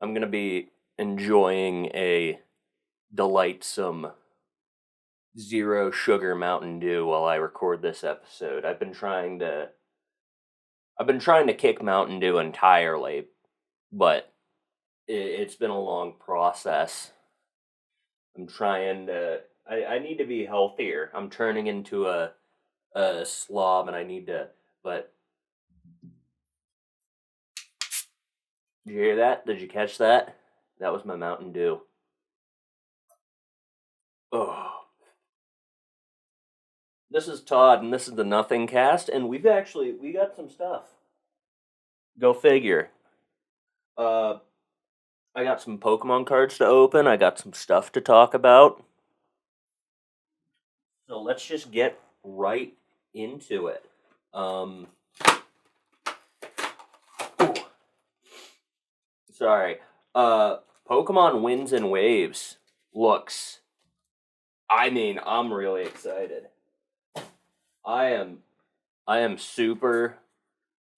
I'm gonna be enjoying a delightsome zero sugar Mountain Dew while I record this episode. I've been trying to kick Mountain Dew entirely, but it's been a long process. I'm trying to I need to be healthier. I'm turning into a slob and I need to but did you hear that? Did you catch that? That was my Mountain Dew. Oh. This is Todd and this is the Nothingcast and we got some stuff. Go figure. Uh I got some Pokemon cards to open. I got some stuff to talk about. So let's just get right into it. Um ooh, sorry. Pokemon Winds and Waves looks I'm really excited. I am I am super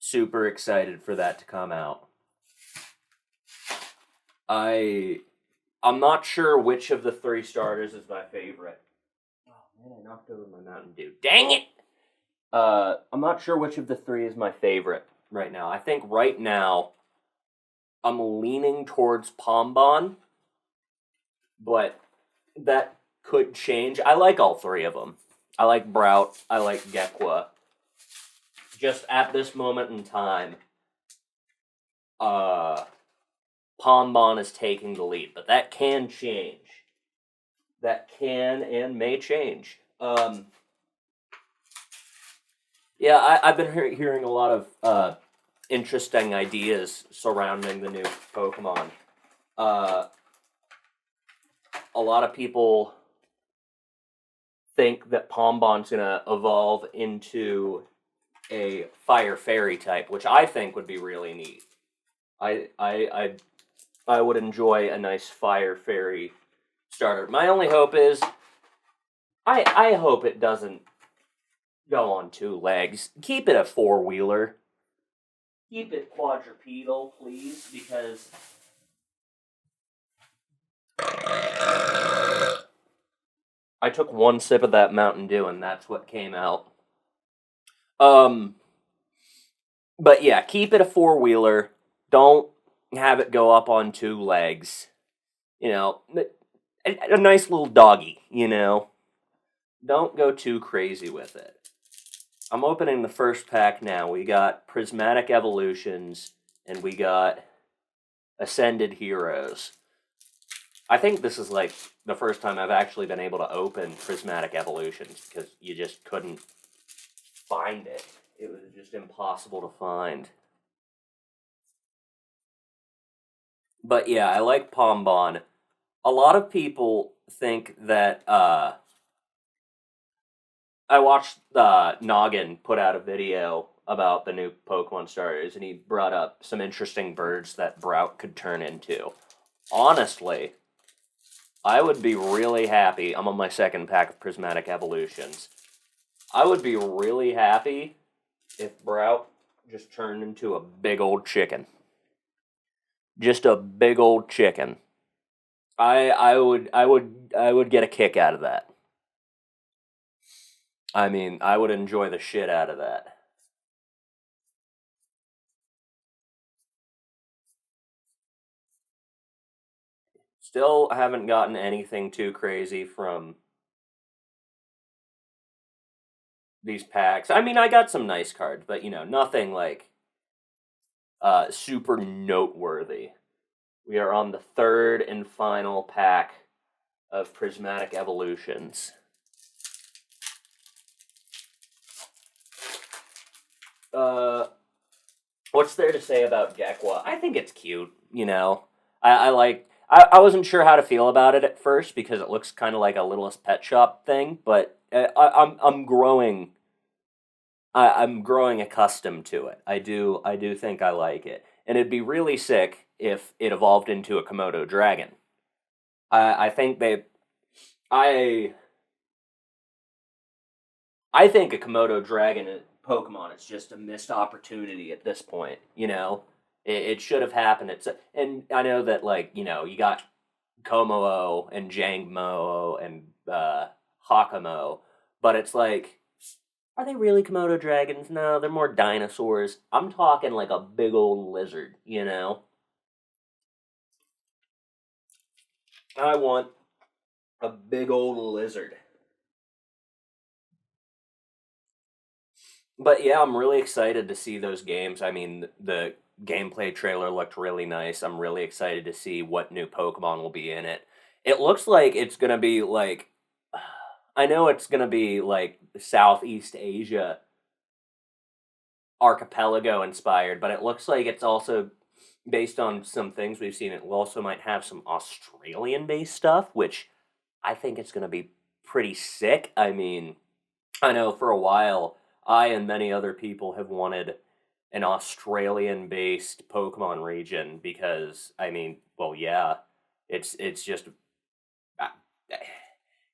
excited for that to come out. I I'm not sure which of the three starters is my favorite. Oh man, I knocked over my Mountain Dew. Dang it! I'm not sure which of the three is my favorite right now. I think right now I'm leaning towards Pombon, but that could change. I like all three of them. I like Brout. I like Gekwa. Just at this moment in time, uh, Pombon is taking the lead, but that can change. That can and may change. Yeah, I've been hearing a lot of interesting ideas surrounding the new Pokemon. Uh, a lot of people think that Pombon's gonna evolve into a Fire Fairy type, which I think would be really neat. I I I I would enjoy a nice Fire Fairy starter. My only hope is I hope it doesn't go on two legs. Keep it a four-wheeler. Keep it quadrupedal, please, because I took one sip of that Mountain Dew and that's what came out. Um, but yeah, keep it a four-wheeler. Don't have it go up on two legs. You know, a nice little doggy, you know. Don't go too crazy with it. I'm opening the first pack now. We got Prismatic Evolutions and we got Ascended Heroes. I think this is like the first time I've actually been able to open Prismatic Evolutions because you just couldn't find it. It was just impossible to find. But yeah, I like Pombon. A lot of people think that I watched Noggin put out a video about the new Pokemon starters, and he brought up some interesting birds that Brout could turn into. Honestly, I would be really happy. I'm on my second pack of Prismatic Evolutions. I would be really happy if Brout just turned into a big old chicken. Just a big old chicken. I would get a kick out of that. I would enjoy the shit out of that. Still haven't gotten anything too crazy from these packs. I got some nice cards, but nothing like super noteworthy. We are on the third and final pack of Prismatic Evolutions. Uh, what's there to say about Gekwa? I think it's cute. I like. I wasn't sure how to feel about it at first because it looks kind of like a Littlest Pet Shop thing, but I'm growing. I'm growing accustomed to it. I do think I like it, and it'd be really sick if it evolved into a Komodo dragon. I think they. I I think a Komodo dragon Pokemon is just a missed opportunity at this point. It should have happened. And I know that, like, you got Komo and Jangmo and Hakamo, but it's like, are they really Komodo dragons? No, they're more dinosaurs. I'm talking like a big old lizard, I want a big old lizard. But yeah, I'm really excited to see those games. I mean, the gameplay trailer looked really nice. I'm really excited to see what new Pokemon will be in it. It looks like it's gonna be like, I know it's gonna be like Southeast Asia archipelago inspired, but it looks like it's also based on some things we've seen. It also might have some Australian based stuff, which I think it's gonna be pretty sick. I mean, I know for a while, I and many other people have wanted an Australian based Pokemon region because, I mean, well, yeah, it's just uh,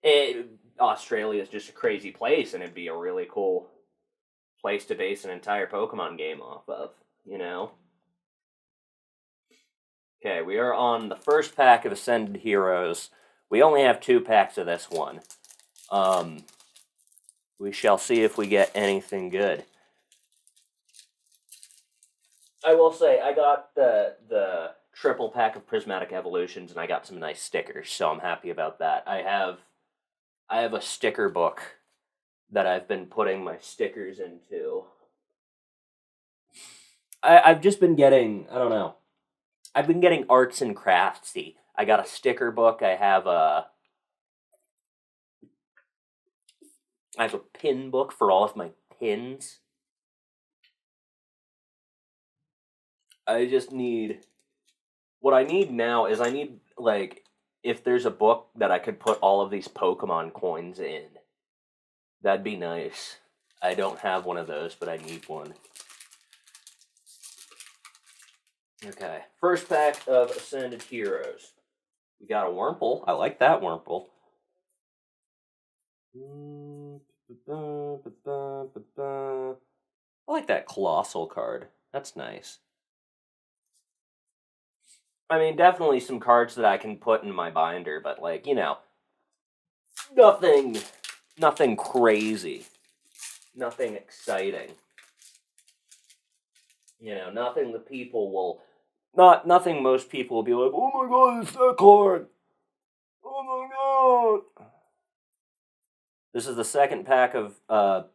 it, Australia is just a crazy place, and it'd be a really cool place to base an entire Pokemon game off of, you know? Okay, we are on the first pack of Ascended Heroes. We only have 2 packs of this one. We shall see if we get anything good. I will say, I got the triple pack of Prismatic Evolutions, and I got some nice stickers, so I'm happy about that. I have a sticker book that I've been putting my stickers into. I've just been getting, I don't know, I've been getting arts and craftsy. I got a sticker book. I have a pin book for all of my pins. I just need, what I need now is I need, like, if there's a book that I could put all of these Pokemon coins in, that'd be nice. I don't have one of those, but I need one. Okay, first pack of Ascended Heroes. We got a Wurmple. I like that Wurmple. I like that Colossal card. That's nice. I mean, definitely some cards that I can put in my binder, but, like, nothing crazy. Nothing exciting. Nothing that people will, nothing most people will be like, oh my god, it's that card! Oh my god! This is the second pack of, what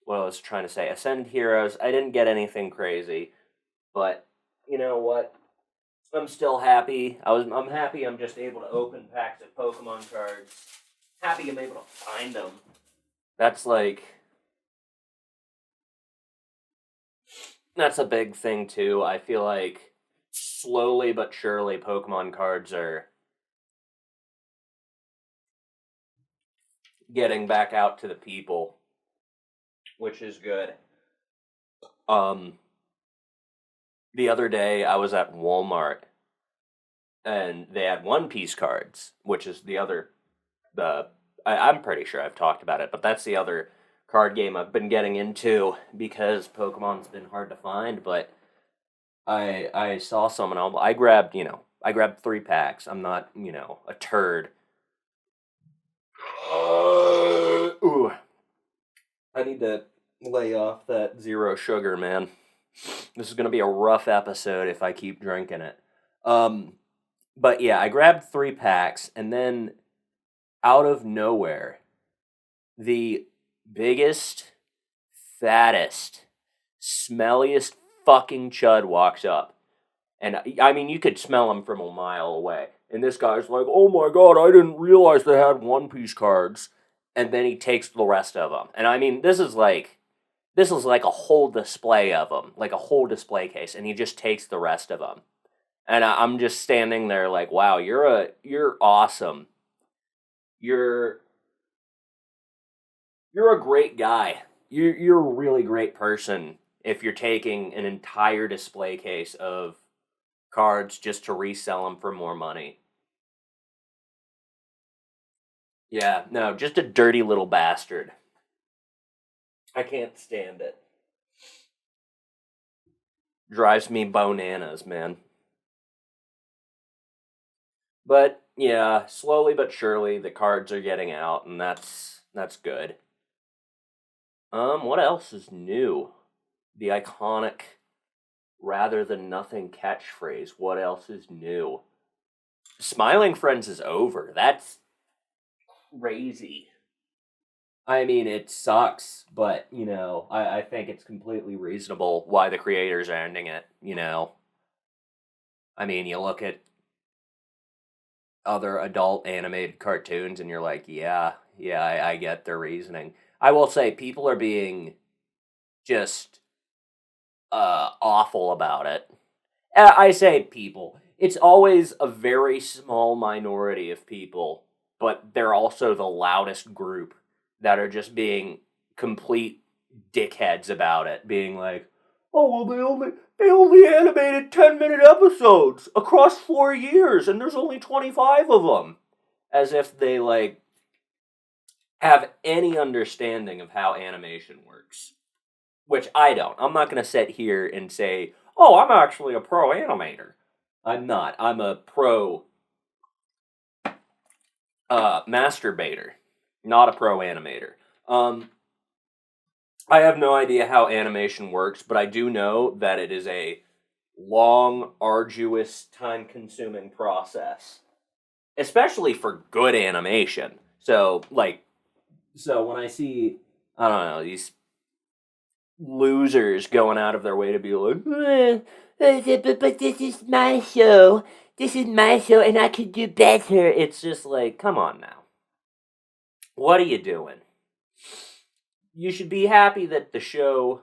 I was trying to say, Ascended Heroes. I didn't get anything crazy, but you know what? I'm still happy. I'm happy I'm just able to open packs of Pokemon cards. Happy I'm able to find them. That's a big thing too. I feel like slowly but surely Pokemon cards are getting back out to the people, which is good. The other day I was at Walmart and they had One Piece cards, which is I'm pretty sure I've talked about it, but that's the other card game I've been getting into because Pokemon's been hard to find. But I saw some and I grabbed 3 packs. I'm not a turd. Ooh, I need to lay off that zero sugar, man. This is gonna be a rough episode if I keep drinking it. But yeah, I grabbed 3 packs, and then out of nowhere, the biggest, fattest, smelliest fucking chud walks up. And I mean, you could smell him from a mile away. And this guy's like, oh my god, I didn't realize they had One Piece cards. And then he takes the rest of them. And I mean, this is like a whole display of them, like a whole display case. And he just takes the rest of them. And I'm just standing there like, wow, you're awesome. You're a great guy. You're a really great person if you're taking an entire display case of cards just to resell them for more money. Yeah, no, just a dirty little bastard. I can't stand it. Drives me bananas, man. But yeah, slowly but surely the cards are getting out, and that's good. What else is new? The iconic rather than nothing catchphrase. What else is new? Smiling Friends is over. That's crazy. I mean, it sucks, but, I think it's completely reasonable why the creators are ending it. I mean, you look at other adult animated cartoons and you're like, yeah, I get their reasoning. I will say people are being just awful about it. I say people. It's always a very small minority of people, but they're also the loudest group that are just being complete dickheads about it, being like, "Oh well, they only animated 10-minute episodes across 4 years, and there's only 25 of them," as if they have any understanding of how animation works. Which I don't. I'm not going to sit here and say, "Oh, I'm actually a pro animator." I'm not. I'm a pro masturbator, not a pro animator. Um, I have no idea how animation works, but I do know that it is a long, arduous, time-consuming process, especially for good animation. So when I see, I don't know, these losers going out of their way to be like, but this is my show. This is my show, and I could do better. It's just like, come on now. What are you doing? You should be happy that the show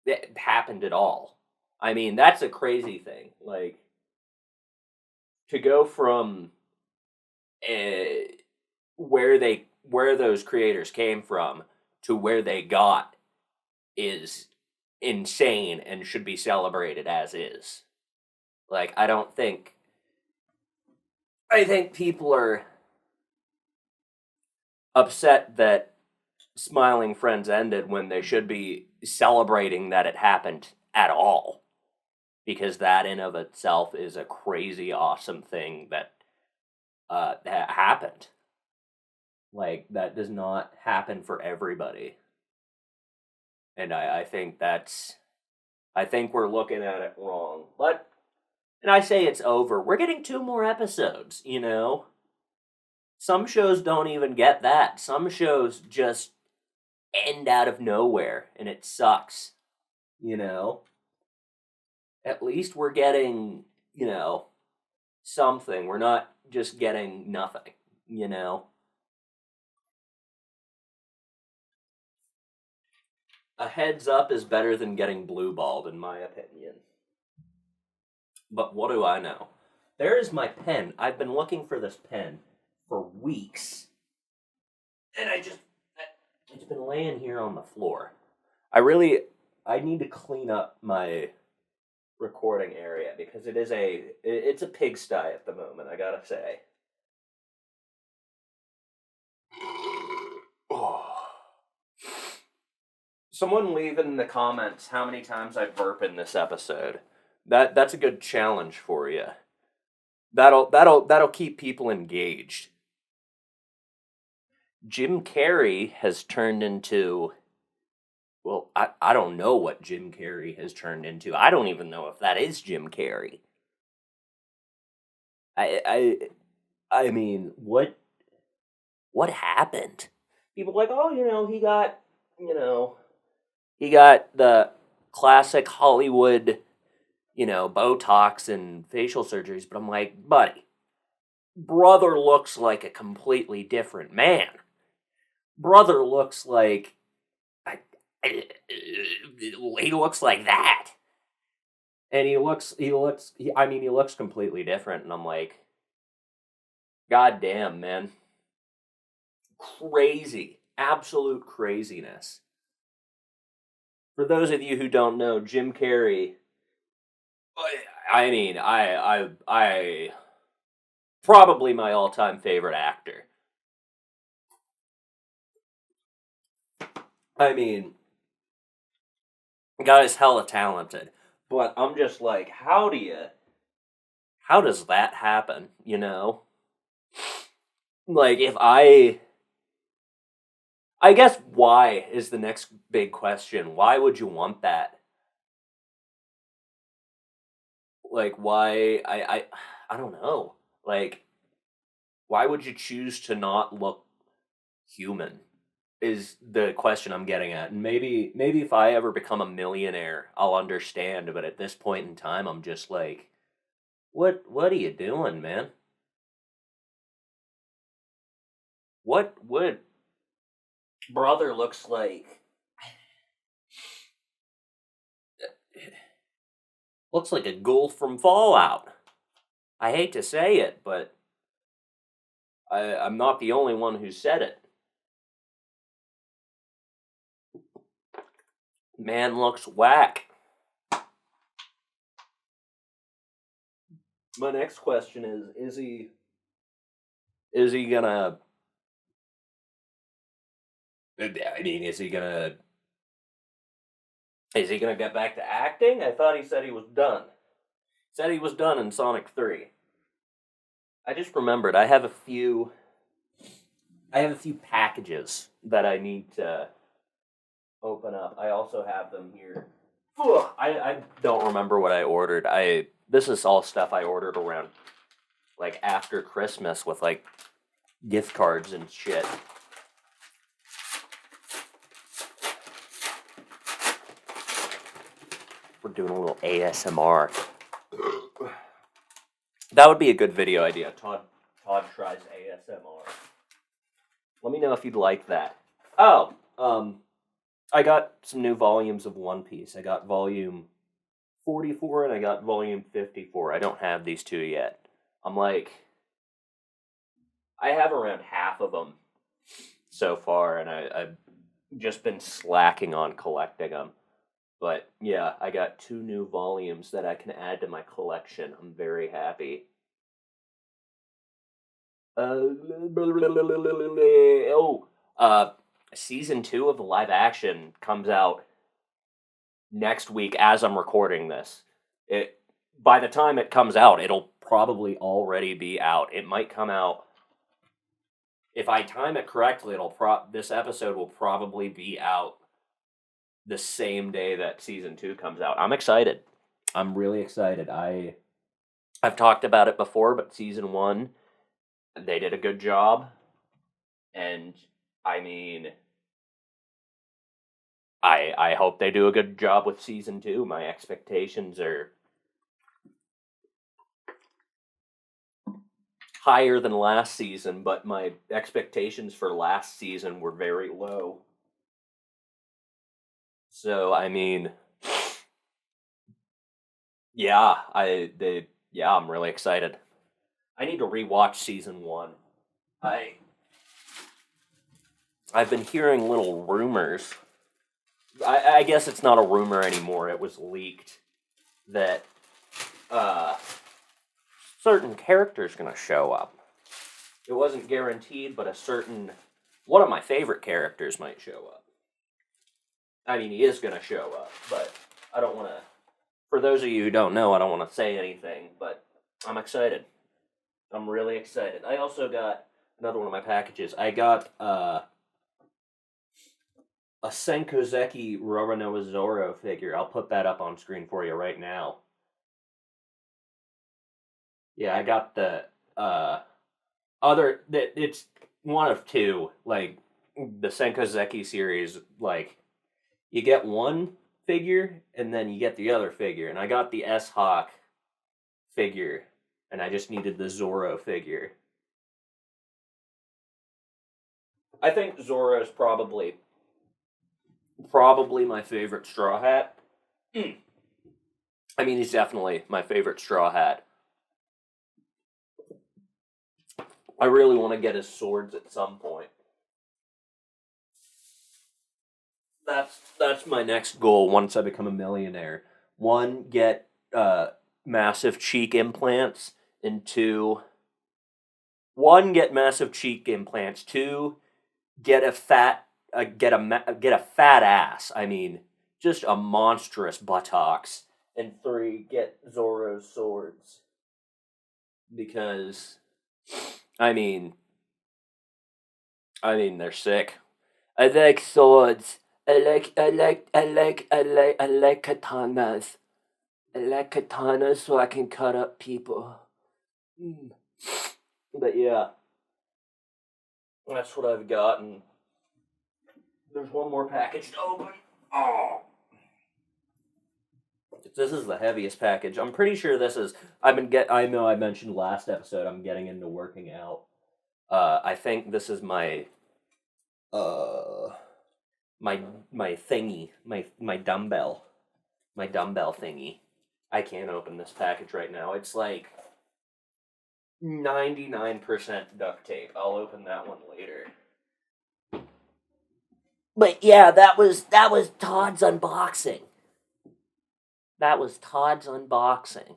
that happened at all. I mean, that's a crazy thing. Like, to go from uh, where those creators came from to where they got is insane and should be celebrated as is. Like, I think people are upset that Smiling Friends ended when they should be celebrating that it happened at all. Because that in of itself is a crazy awesome thing that happened. Like, that does not happen for everybody. And I think we're looking at it wrong. And I say it's over. We're getting 2 more episodes. Some shows don't even get that. Some shows just end out of nowhere, and it sucks. You know? At least we're getting, something. We're not just getting nothing. A heads up is better than getting blue balled, in my opinion. But what do I know? There is my pen. I've been looking for this pen for weeks. And it's been laying here on the floor. I need to clean up my recording area because it's a pigsty at the moment, I gotta say. Someone leave in the comments how many times I burp in this episode. That's a good challenge for you. That'll keep people engaged. Jim Carrey has turned into, well, I don't know what Jim Carrey has turned into. I don't even know if that is Jim Carrey. I mean, what happened? People are like, oh, he got the classic Hollywood, Botox and facial surgeries. But I'm like, buddy, brother looks like a completely different man. Brother looks like he looks like that, and he looks completely different. And I'm like, god damn, man, crazy, absolute craziness. For those of you who don't know, Jim Carrey, I mean, I probably my all-time favorite actor. I mean, guy's hella talented. But I'm just like, how does that happen, you know? Like, if I guess why is the next big question. Why would you want that? Like, why, I don't know. Like, why would you choose to not look human? Is the question I'm getting at. And maybe if I ever become a millionaire, I'll understand, but at this point in time I'm just like, what are you doing, man? What brother looks like looks like a ghoul from Fallout. I hate to say it, but I'm not the only one who said it. Man looks whack. My next question is he gonna I mean, is he gonna get back to acting? I thought he said he was done. Said he was done in Sonic 3. I just remembered I have a few packages that I need to open up. I also have them here. Ugh, I don't remember what I ordered. This is all stuff I ordered around like after Christmas with like gift cards and shit. We're doing a little ASMR. That would be a good video idea. Todd tries ASMR. Let me know if you'd like that. Oh, I got some new volumes of One Piece. I got volume 44 and I got volume 54. I don't have these two yet. I have around half of them so far, and I've just been slacking on collecting them. But yeah, I got 2 new volumes that I can add to my collection. I'm very happy. Season 2 of the live action comes out next week as I'm recording this. By the time it comes out, it'll probably already be out. It might come out, if I time it correctly, this episode will probably be out the same day that season 2 comes out. I'm excited. I'm really excited. I've talked about it before, but season 1, they did a good job. And I mean, I hope they do a good job with season 2. My expectations are higher than last season, but my expectations for last season were very low. So I mean, yeah, I'm really excited. I need to rewatch season 1. I've been hearing little rumors. I guess it's not a rumor anymore. It was leaked that certain character's gonna show up. It wasn't guaranteed, but one of my favorite characters might show up. I mean, he is gonna show up, but I don't want to. For those of you who don't know, I don't want to say anything, but I'm excited. I'm really excited. I also got another one of my packages. I got a Senkozeki Roronoa Zoro figure. I'll put that up on screen for you right now. Yeah, I got the it's one of 2. Like, the Senkozeki series, like, you get one figure, and then you get the other figure. And I got the S-Hawk figure, and I just needed the Zoro figure. I think Zoro's probably my favorite Straw Hat. I mean, he's definitely my favorite Straw Hat. I really want to get his swords at some point. That's my next goal once I become a millionaire. 1, get massive cheek implants, and 2, get massive cheek implants. 2, get a fat get a fat ass. I mean, just a monstrous buttocks. And 3, get Zoro's swords. Because, I mean, they're sick. I like swords. I like katanas. I like katanas so I can cut up people. But yeah, that's what I've gotten. There's one more package to open. Oh, this is the heaviest package. I'm pretty sure this is. I know I mentioned last episode. I'm getting into working out. I think this is my my thingy, my dumbbell thingy. I can't open this package right now. It's like 99% duct tape. I'll open that one later. But yeah, that was Todd's unboxing. That was Todd's unboxing.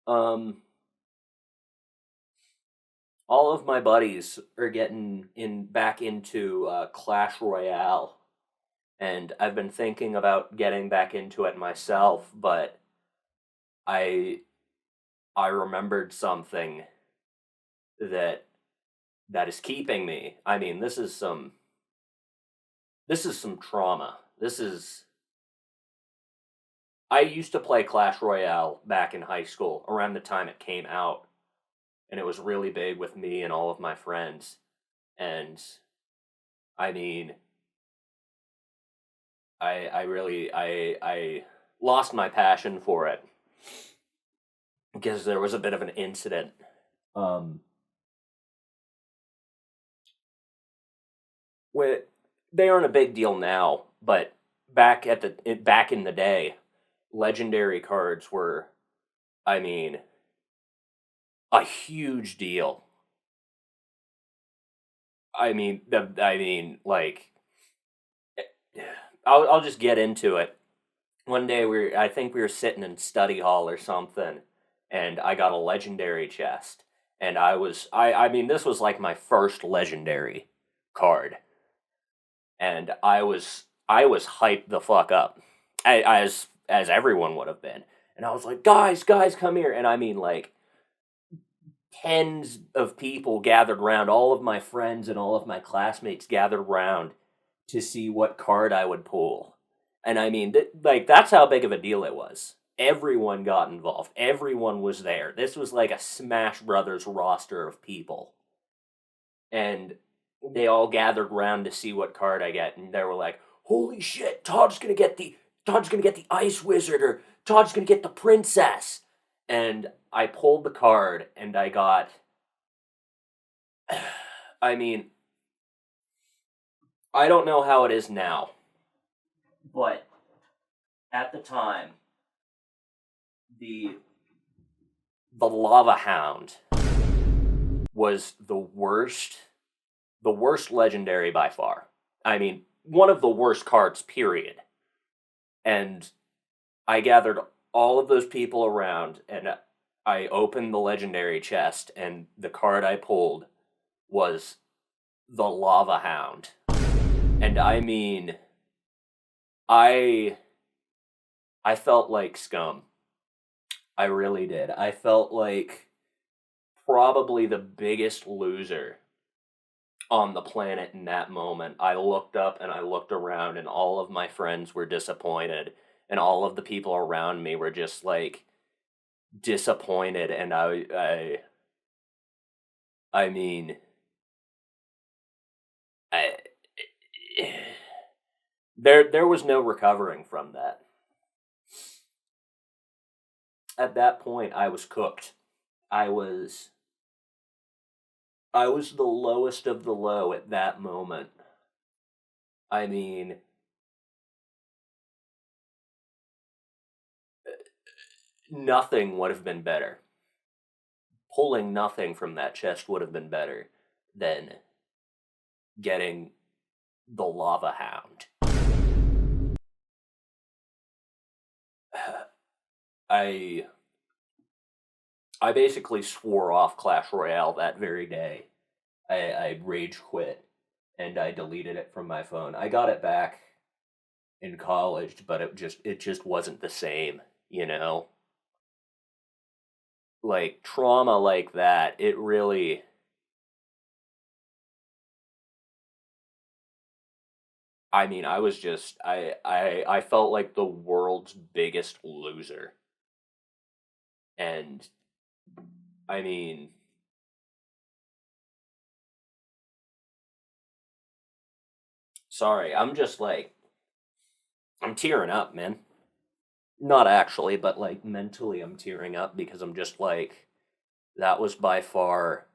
All of my buddies are getting back into Clash Royale, and I've been thinking about getting back into it myself, but I remembered something that is keeping me. I mean, this is some trauma. I used to play Clash Royale back in high school around the time it came out, and it was really big with me and all of my friends. And I mean, I lost my passion for it because there was a bit of an incident. They aren't a big deal now, but back in the day, legendary cards were, I mean, a huge deal. I mean, like, I'll just get into it. One day I think we were sitting in study hall or something, and I got a legendary chest, and I mean, this was like my first legendary card, and I was hyped the fuck up, as everyone would have been, and I was like, guys, come here, and I mean, like, tens of people gathered around, all of my friends and all of my classmates gathered around to see what card I would pull. And I mean, that's how big of a deal it was. Everyone got involved. Everyone was there. This was like a Smash Brothers roster of people. And they all gathered around to see what card I get, and they were like, holy shit, Todd's gonna get the Ice Wizard, or Todd's gonna get the Princess. And I pulled the card, and I got, I mean, I don't know how it is now, but at the time, the Lava Hound was the worst legendary by far. I mean, one of the worst cards, period. And I gathered all of those people around, and I opened the legendary chest, and the card I pulled was the Lava Hound. And I mean, I felt like scum. I really did. I felt like probably the biggest loser on the planet in that moment. I looked up and I looked around, and all of my friends were disappointed, and all of the people around me were just like disappointed, and I mean, there was no recovering from that. At that point, I was cooked. I was the lowest of the low at that moment. I mean, nothing would have been better. Pulling nothing from that chest would have been better than getting the Lava Hound. I basically swore off Clash Royale that very day. I rage quit, and I deleted it from my phone. I got it back in college, but it just wasn't the same. you know? Like, trauma like that, it really... I mean, I was just... I felt like the world's biggest loser. And, I mean... Sorry, I'm just like... I'm tearing up, man. Not actually, but like mentally I'm tearing up because I'm just like, that was by far...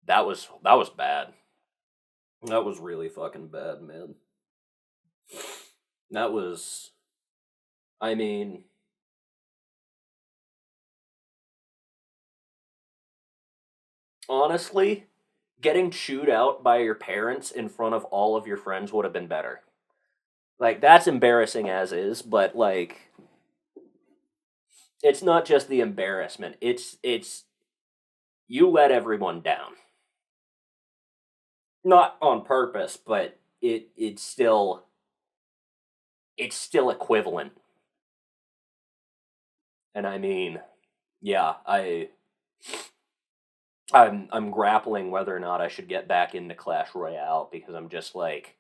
that was bad. That was really fucking bad, man. That was... I mean, honestly, getting chewed out by your parents in front of all of your friends would have been better. Like, that's embarrassing as is, but like, it's not just the embarrassment. It's you let everyone down. Not on purpose, but it's still equivalent. And I mean, yeah, I'm grappling whether or not I should get back into Clash Royale because I'm just like,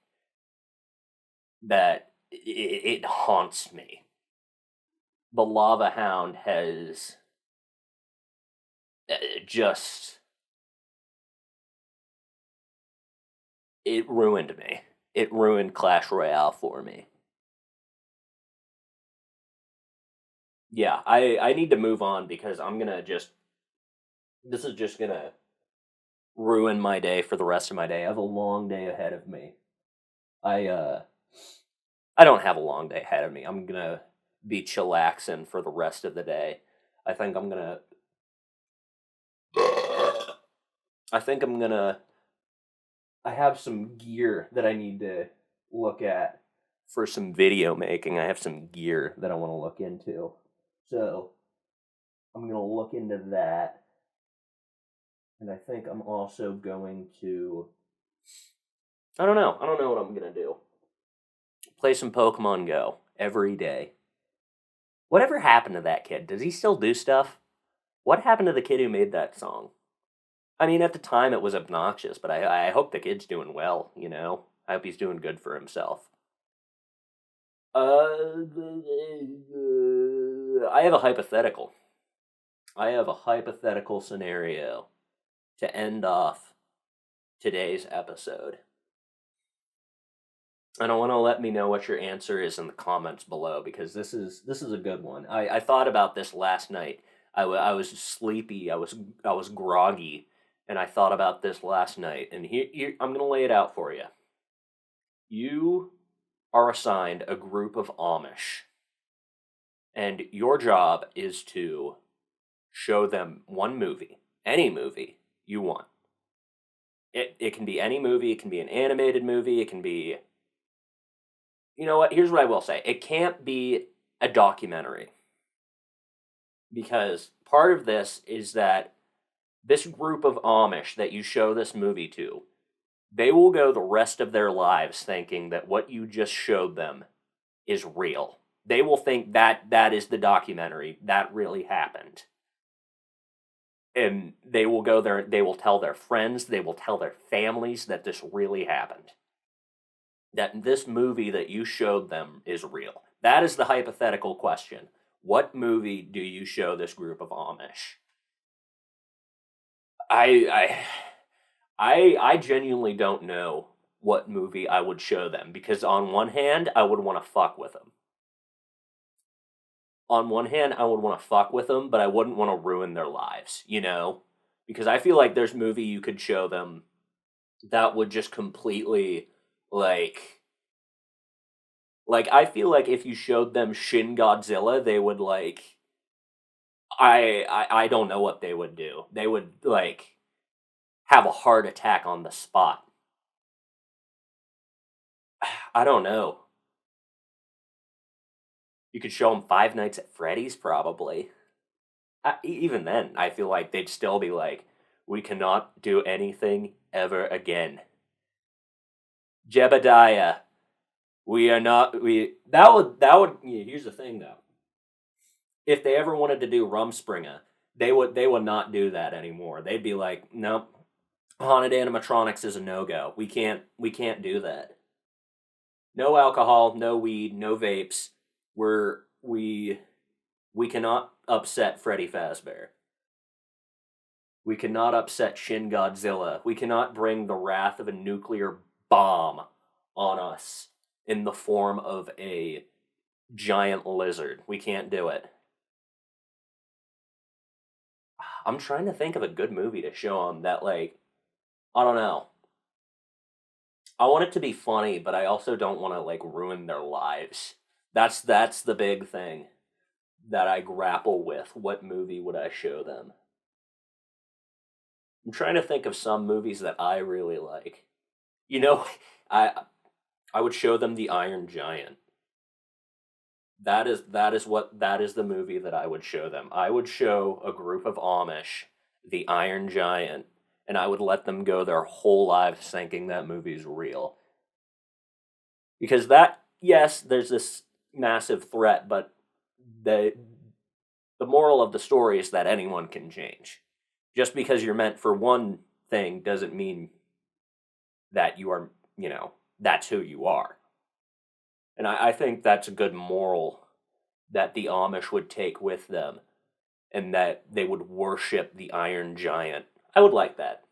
that it haunts me. The Lava Hound has just... it ruined me. It ruined Clash Royale for me. Yeah, I need to move on because I'm gonna just... this is just gonna ruin my day for the rest of my day. I have a long day ahead of me. I uh I don't have a long day ahead of me. I'm gonna be chillaxing for the rest of the day. I think I'm gonna I think I'm gonna I have some gear that I need to look at for some video making. I have some gear that I want to look into. So, I'm going to look into that. And I think I'm also going to... I don't know. I don't know what I'm going to do. Play some Pokemon Go every day. Whatever happened to that kid? Does he still do stuff? What happened to the kid who made that song? I mean, at the time it was obnoxious, but I hope the kid's doing well, you know? I hope he's doing good for himself. I have a hypothetical. I have a hypothetical scenario to end off today's episode. And I want to let me know what your answer is in the comments below because this is a good one. I thought about this last night. I was sleepy. I was groggy, and I thought about this last night. And here I'm gonna lay it out for you. You are assigned a group of Amish, and your job is to show them one movie, any movie you want. It can be any movie. It can be an animated movie. It can be... you know what? Here's what I will say. It can't be a documentary. Because part of this is that this group of Amish that you show this movie to, they will go the rest of their lives thinking that what you just showed them is real. They will think that that is the documentary. That really happened. And they will go there, they will tell their friends, they will tell their families that this really happened. That this movie that you showed them is real. That is the hypothetical question. What movie do you show this group of Amish? I I genuinely don't know what movie I would show them because on one hand, I would want to fuck with them. On one hand, I would want to fuck with them, but I wouldn't want to ruin their lives, you know? Because I feel like there's movie you could show them that would just completely like I feel like if you showed them Shin Godzilla, they would like I don't know what they would do. They would like have a heart attack on the spot. I don't know. You could show them Five Nights at Freddy's, probably. Even then, I feel like they'd still be like, we cannot do anything ever again. Jebediah. We are not. That would. Here's the thing, though. If they ever wanted to do Rumspringa, they would not do that anymore. They'd be like, nope, haunted animatronics is a no go. We can't do that. No alcohol, no weed, no vapes. We cannot upset Freddy Fazbear. We cannot upset Shin Godzilla. We cannot bring the wrath of a nuclear bomb on us in the form of a giant lizard. We can't do it. I'm trying to think of a good movie to show them that, like, I don't know. I want it to be funny, but I also don't want to, like, ruin their lives. That's the big thing that I grapple with. What movie would I show them? I'm trying to think of some movies that I really like. You know, I I would show them The Iron Giant. That is the movie that I would show them. I would show a group of Amish The Iron Giant, and I would let them go their whole lives thinking that movie's real. Because that, yes, there's this massive threat, but the the moral of the story is that anyone can change. Just because you're meant for one thing doesn't mean that you are, that's who you are. And I think that's a good moral that the Amish would take with them, and that they would worship the Iron Giant. I would like that.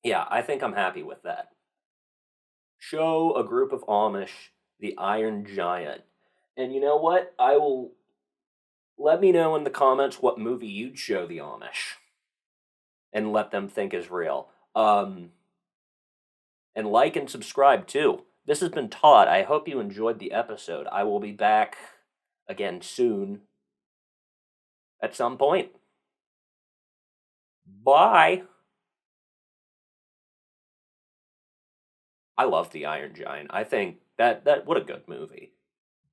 Yeah, I think I'm happy with that. Show a group of Amish the Iron Giant. And you know what? I will let me know in the comments what movie you'd show the Amish and let them think is real. And like and subscribe too. This has been Todd. I hope you enjoyed the episode. I will be back again soon at some point. Bye. I love The Iron Giant. I think that what a good movie.